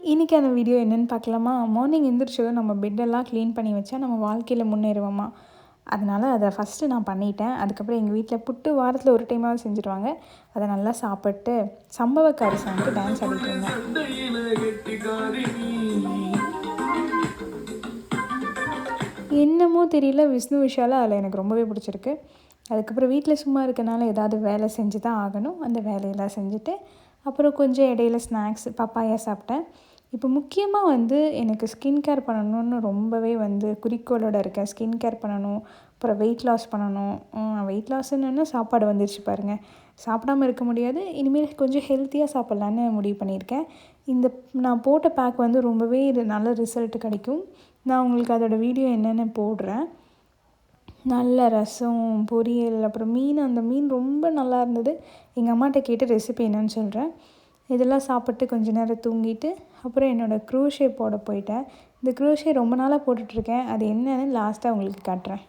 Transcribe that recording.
இன்றைக்கான வீடியோ என்னென்னு பார்க்கலாமா? மார்னிங் எந்திரிச்சதும் நம்ம பெட்டெல்லாம் க்ளீன் பண்ணி வச்சா நம்ம வாழ்க்கையில் முன்னேறுவோமா? அதனால் அதை ஃபஸ்ட்டு நான் பண்ணிட்டேன். அதுக்கப்புறம் எங்கள் வீட்டில் புட்டு வாரத்தில் ஒரு டைமாவது செஞ்சுருவாங்க. அதை நல்லா சாப்பிட்டு சம்பவக்காரி சாங்க்கு டான்ஸ் ஆடிட்டு இருந்தேன். என்னமோ தெரியல, விஷ்ணு விஷாலா அதில் எனக்கு ரொம்பவே பிடிச்சிருக்கு. அதுக்கப்புறம் வீட்டில் சும்மா இருக்கனால ஏதாவது வேலை செஞ்சு தான் ஆகணும். அந்த வேலையெல்லாம் செஞ்சுட்டு அப்புறம் கொஞ்சம் இடையில ஸ்நாக்ஸ் பப்பாயா சாப்பிட்டேன். இப்போ முக்கியமாக எனக்கு ஸ்கின் கேர் பண்ணணும்னு ரொம்பவே குறிக்கோளோடு இருக்கேன். ஸ்கின் கேர் பண்ணணும், அப்புறம் வெயிட் லாஸ் பண்ணணும். வெயிட் லாஸ்ன்னு சாப்பாடு வந்துருச்சு பாருங்கள். சாப்பிடாம இருக்க முடியாது. இனிமேல் கொஞ்சம் ஹெல்த்தியாக சாப்பிட்லான்னு முடிவு பண்ணியிருக்கேன். நான் போட்ட பேக் ரொம்பவே நல்ல ரிசல்ட் கிடைக்கும். நான் உங்களுக்கு அதோடய வீடியோ என்னென்னு போடுறேன். நல்ல ரசம், பொரியல், அப்புறம் அந்த மீன் ரொம்ப நல்லா இருந்தது. எங்கள் அம்மாட்ட கேட்டு ரெசிபி என்னன்னு சொல்கிறேன். இதெல்லாம் சாப்பிட்டு கொஞ்ச நேரம் தூங்கிட்டு அப்புறம் என்னோடய க்ரோஷே போட போயிட்டேன். இந்த க்ரோஷே ரொம்ப நாளாக போட்டுட்ருக்கேன். அது என்னன்னு லாஸ்ட்டாக உங்களுக்கு காட்டுறேன்.